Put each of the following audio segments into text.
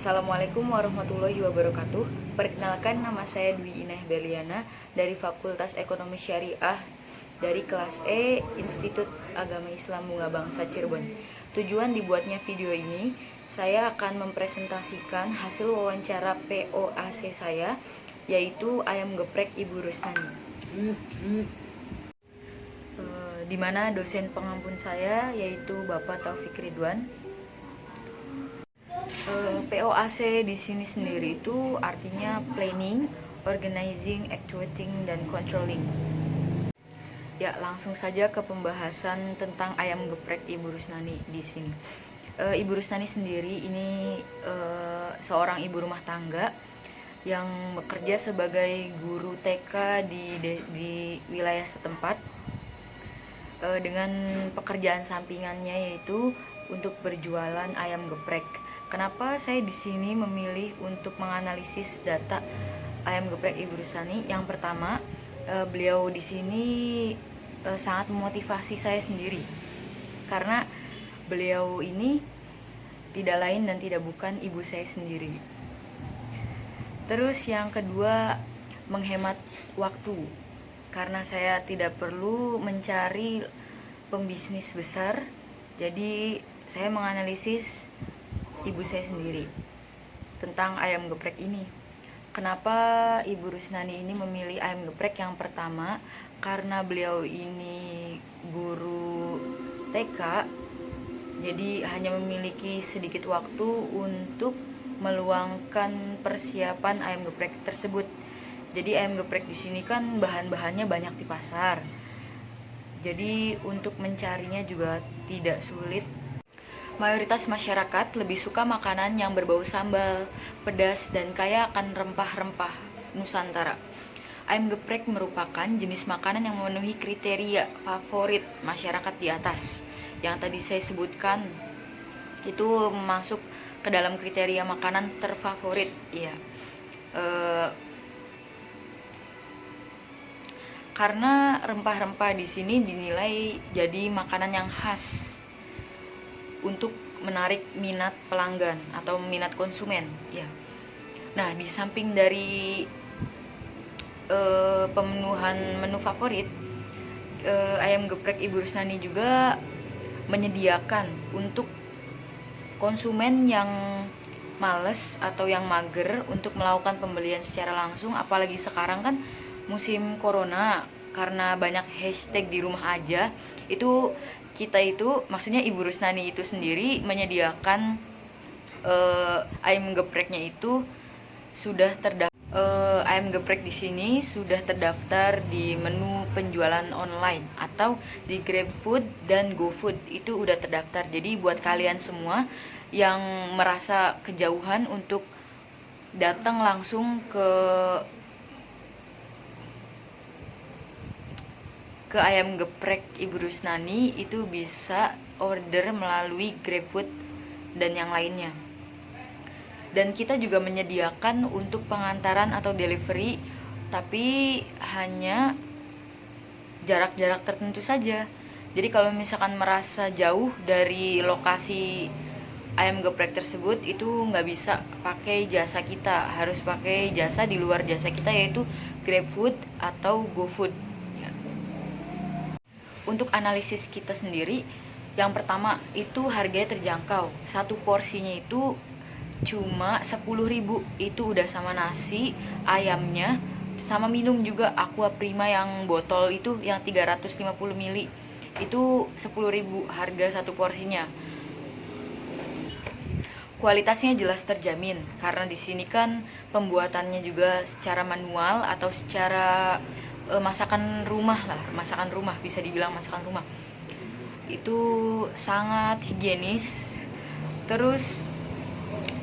Assalamualaikum warahmatullahi wabarakatuh. Perkenalkan, nama saya Dwi Ineh Berliana dari Fakultas Ekonomi Syariah dari kelas E Institut Agama Islam Bunga Bangsa Cirebon. Tujuan dibuatnya video ini, saya akan mempresentasikan hasil wawancara POAC saya, yaitu ayam geprek Ibu Rusnani. Di mana dosen pengampun saya yaitu Bapak Taufik Ridwan. POAC di sini sendiri itu artinya planning, organizing, actuating, dan controlling. Ya, langsung saja ke pembahasan tentang ayam geprek Ibu Rusnani di sini. Ibu Rusnani sendiri ini seorang ibu rumah tangga yang bekerja sebagai guru TK di wilayah setempat, dengan pekerjaan sampingannya yaitu untuk berjualan ayam geprek. Kenapa saya di sini memilih untuk menganalisis data ayam geprek Ibu Rusnani? Yang pertama, beliau di sini sangat memotivasi saya sendiri, karena beliau ini tidak lain dan tidak bukan ibu saya sendiri. Terus yang kedua, menghemat waktu, karena saya tidak perlu mencari pembisnis besar, jadi saya menganalisis ibu saya sendiri tentang ayam geprek ini. Kenapa Ibu Rusnani ini memilih ayam geprek? Yang pertama, karena beliau ini guru TK, jadi hanya memiliki sedikit waktu untuk meluangkan persiapan ayam geprek tersebut. Jadi ayam geprek di sini kan bahan-bahannya banyak di pasar, jadi untuk mencarinya juga tidak sulit. Mayoritas masyarakat lebih suka makanan yang berbau sambal, pedas, dan kaya akan rempah-rempah Nusantara. Ayam geprek merupakan jenis makanan yang memenuhi kriteria favorit masyarakat di atas. Yang tadi saya sebutkan itu masuk ke dalam kriteria makanan terfavorit, ya. Karena rempah-rempah di sini dinilai jadi makanan yang khas untuk menarik minat pelanggan atau minat konsumen, ya. Nah, di samping dari pemenuhan menu favorit, ayam geprek Ibu Rusnani juga menyediakan untuk konsumen yang males atau yang mager untuk melakukan pembelian secara langsung, apalagi sekarang kan musim corona, karena banyak hashtag di rumah aja. Itu kita itu, maksudnya Ibu Rusnani itu sendiri menyediakan ayam gepreknya itu sudah terdaftar. Ayam geprek di sini sudah terdaftar di menu penjualan online atau di GrabFood dan GoFood, itu udah terdaftar. Jadi buat kalian semua yang merasa kejauhan untuk datang langsung ke ayam geprek Ibu Rusnani, itu bisa order melalui GrabFood dan yang lainnya. Dan kita juga menyediakan untuk pengantaran atau delivery, tapi hanya jarak-jarak tertentu saja. Jadi kalau misalkan merasa jauh dari lokasi ayam geprek tersebut, itu nggak bisa pakai jasa kita, harus pakai jasa di luar jasa kita, yaitu GrabFood atau GoFood. Untuk analisis kita sendiri, yang pertama itu harganya terjangkau. Satu porsinya itu cuma 10.000, itu udah sama nasi, ayamnya, sama minum juga Aqua Prima yang botol itu yang 350 ml. Itu 10.000 harga satu porsinya. Kualitasnya jelas terjamin, karena di sini kan pembuatannya juga secara manual atau secara masakan rumah lah, masakan rumah, bisa dibilang masakan rumah. Itu sangat higienis. Terus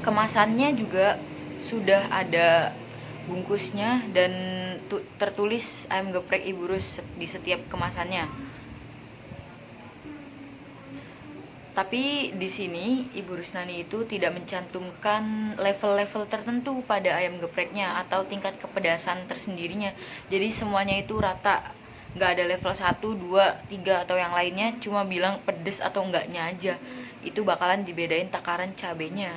kemasannya juga sudah ada bungkusnya dan tertulis ayam geprek Ibu Rus di setiap kemasannya. Tapi di sini Ibu Rusnani itu tidak mencantumkan level-level tertentu pada ayam gepreknya atau tingkat kepedasan tersendirinya. Jadi semuanya itu rata, nggak ada level 1, 2, 3 atau yang lainnya, cuma bilang pedes atau enggaknya aja. Itu bakalan dibedain takaran cabenya.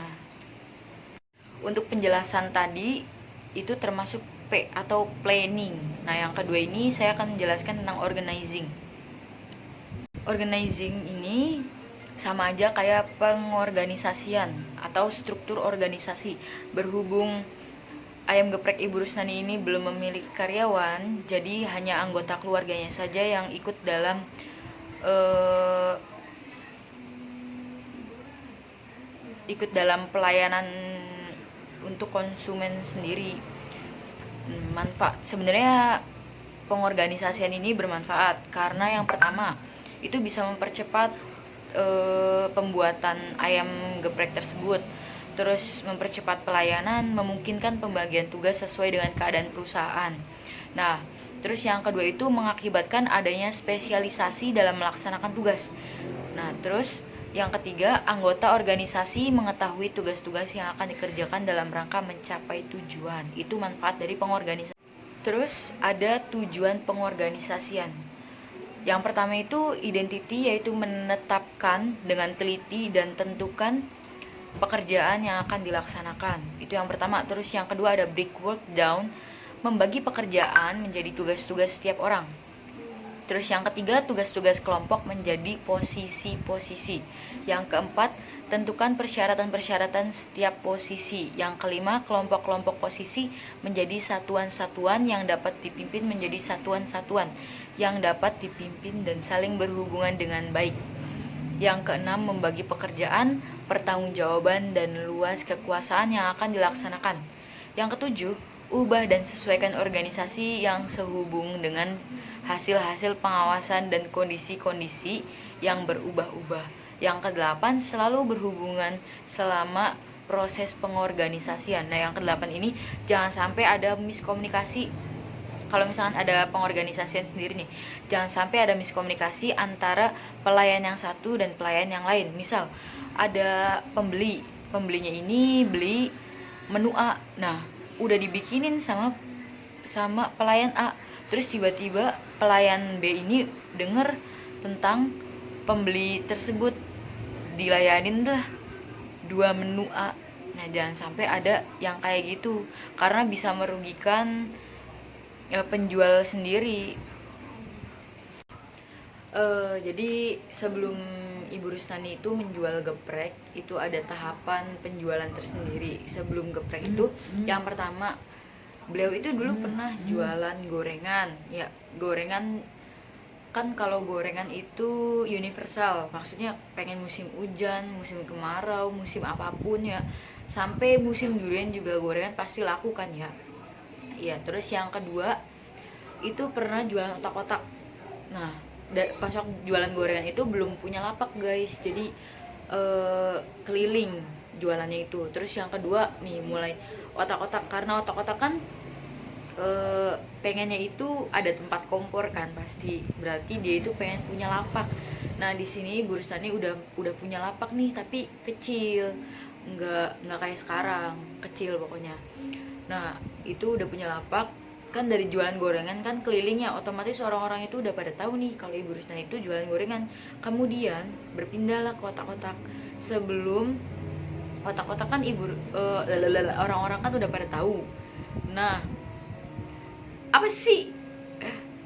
Untuk penjelasan tadi itu termasuk P atau planning. Nah, yang kedua ini saya akan menjelaskan tentang organizing. Organizing ini sama aja kayak pengorganisasian atau struktur organisasi. Berhubung ayam geprek Ibu Rusnani ini belum memiliki karyawan, jadi hanya anggota keluarganya saja yang ikut dalam pelayanan untuk konsumen sendiri. Manfaat sebenarnya pengorganisasian ini bermanfaat karena yang pertama itu bisa mempercepat pembuatan ayam geprek tersebut. Terus mempercepat pelayanan, memungkinkan pembagian tugas sesuai dengan keadaan perusahaan. Nah, terus yang kedua itu mengakibatkan adanya spesialisasi dalam melaksanakan tugas. Nah, terus yang ketiga, anggota organisasi mengetahui tugas-tugas yang akan dikerjakan dalam rangka mencapai tujuan. Itu manfaat dari pengorganisasian. Terus ada tujuan pengorganisasian. Yang pertama itu identity, yaitu menetapkan dengan teliti dan tentukan pekerjaan yang akan dilaksanakan. Itu yang pertama. Terus yang kedua ada break work down, membagi pekerjaan menjadi tugas-tugas setiap orang. Terus yang ketiga, tugas-tugas kelompok menjadi posisi-posisi. Yang keempat, tentukan persyaratan-persyaratan setiap posisi. Yang kelima, kelompok-kelompok posisi menjadi satuan-satuan yang dapat dipimpin menjadi satuan-satuan yang dapat dipimpin dan saling berhubungan dengan baik. Yang keenam, membagi pekerjaan, pertanggungjawaban, dan luas kekuasaan yang akan dilaksanakan. Yang ketujuh, ubah dan sesuaikan organisasi yang sehubung dengan hasil-hasil pengawasan dan kondisi-kondisi yang berubah-ubah. Yang kedelapan, selalu berhubungan selama proses pengorganisasian. Nah, yang kedelapan ini jangan sampai ada miskomunikasi. Kalau misalkan ada pengorganisasian sendiri nih, jangan sampai ada miskomunikasi antara pelayan yang satu dan pelayan yang lain. Misal ada pembelinya ini beli menu A, nah udah dibikinin sama pelayan A, terus tiba-tiba pelayan B ini denger tentang pembeli tersebut dilayanin dah 2 menu A. Nah, jangan sampai ada yang kayak gitu karena bisa merugikan penjual sendiri. Jadi sebelum Ibu Rusnani itu menjual geprek, itu ada tahapan penjualan tersendiri. Sebelum geprek itu, yang pertama, beliau itu dulu pernah jualan gorengan. Ya, gorengan kan, kalau gorengan itu universal, maksudnya pengen musim hujan, musim kemarau, musim apapun ya, sampai musim durian juga gorengan pasti laku kan ya. Ya, terus yang kedua itu pernah jualan otak-otak. Nah, pas waktu jualan gorengan itu belum punya lapak guys, jadi keliling jualannya itu. Terus yang kedua nih mulai otak-otak, karena otak-otak kan pengennya itu ada tempat kompor kan, pasti berarti dia itu pengen punya lapak. Nah, di sini Bu Rusnani udah punya lapak nih, tapi kecil, nggak kayak sekarang, kecil pokoknya. Nah, itu udah punya lapak kan, dari jualan gorengan kan kelilingnya, otomatis orang-orang itu udah pada tahu nih kalau Ibu Rusnani itu jualan gorengan. Kemudian berpindahlah ke otak-otak. Sebelum otak-otak kan orang-orang kan udah pada tahu. Nah, apa sih?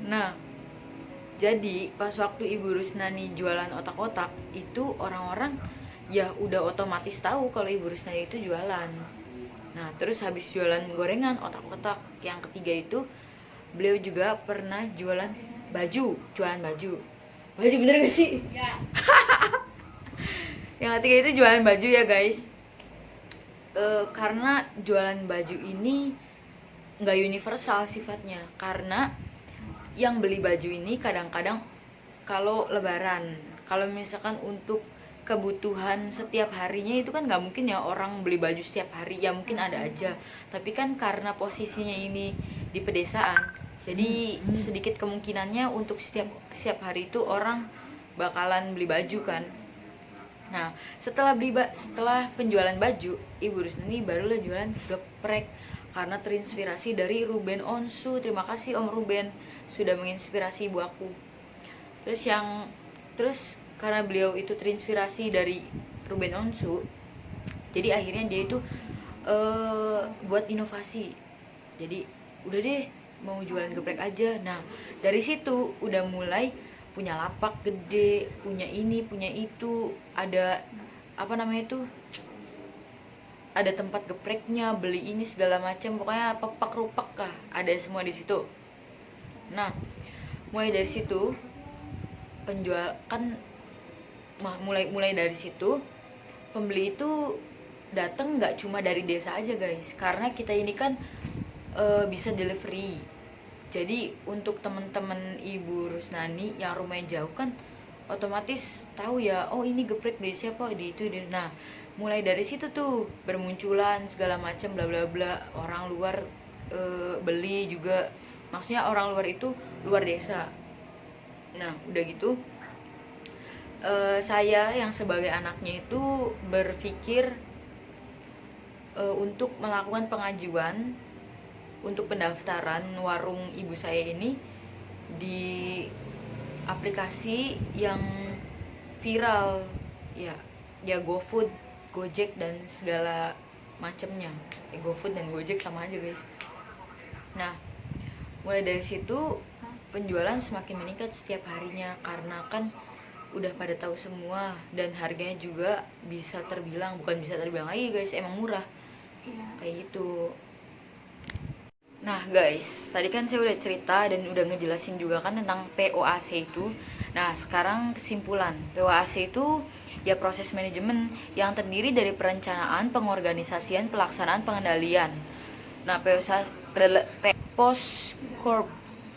Nah, jadi pas waktu Ibu Rusnani jualan otak-otak itu orang-orang ya udah otomatis tahu kalau Ibu Rusnani itu jualan. Nah, terus habis jualan gorengan, otak-otak, yang ketiga itu beliau juga pernah jualan baju. Baju bener gak sih? Ya. Yang ketiga itu jualan baju ya guys. Karena jualan baju ini nggak universal sifatnya, karena yang beli baju ini kadang-kadang kalau lebaran, kalau misalkan untuk kebutuhan setiap harinya itu kan nggak mungkin ya orang beli baju setiap hari, ya mungkin ada aja, tapi kan karena posisinya ini di pedesaan, jadi sedikit kemungkinannya untuk setiap hari itu orang bakalan beli baju kan. Nah, setelah penjualan baju, Ibu Rusnani barulah jualan geprek karena terinspirasi dari Ruben Onsu. Terima kasih Om Ruben sudah menginspirasi ibu aku. Terus karena beliau itu terinspirasi dari Ruben Onsu, jadi akhirnya dia itu buat inovasi. Jadi udah deh mau jualan geprek aja. Nah dari situ udah mulai punya lapak gede, punya ini punya itu, ada apa namanya itu, ada tempat gepreknya, beli ini segala macam, pokoknya pepak rupak lah, ada semua di situ. Nah mulai dari situ penjual kan mulai dari situ pembeli itu datang nggak cuma dari desa aja guys, karena kita ini kan bisa delivery. Jadi untuk teman-teman Ibu Rusnani yang rumahnya jauh kan otomatis tahu ya, oh ini geprek dari siapa, di itu. Nah mulai dari situ tuh bermunculan segala macam bla bla bla, orang luar beli juga, maksudnya orang luar itu luar desa. Nah udah gitu saya yang sebagai anaknya itu berpikir untuk melakukan pengajuan untuk pendaftaran warung ibu saya ini di aplikasi yang viral ya, GoFood, Gojek dan segala macamnya. GoFood dan Gojek sama aja guys. Nah mulai dari situ penjualan semakin meningkat setiap harinya, karena kan udah pada tahu semua dan harganya juga bisa terbilang, bukan bisa terbilang lagi guys, emang murah kayak gitu. Nah guys, tadi kan saya udah cerita dan udah ngejelasin juga kan tentang POAC itu. Nah sekarang kesimpulan, POAC itu ya proses manajemen yang terdiri dari perencanaan, pengorganisasian, pelaksanaan, pengendalian. Nah Post Corp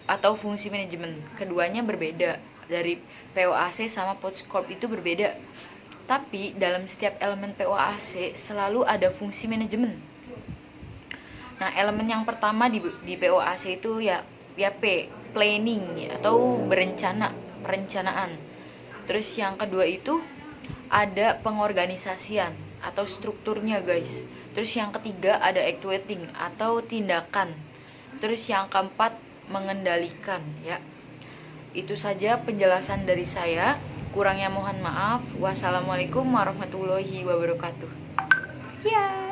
atau fungsi manajemen, keduanya berbeda. Dari POAC sama Post Corp itu berbeda, tapi dalam setiap elemen POAC selalu ada fungsi manajemen. Nah elemen yang pertama di POAC itu ya planning atau perencanaan. Terus yang kedua itu ada pengorganisasian atau strukturnya guys. Terus yang ketiga ada actuating atau tindakan. Terus yang keempat mengendalikan ya. Itu saja penjelasan dari saya. Kurangnya mohon maaf. Wassalamualaikum warahmatullahi wabarakatuh. Sekian.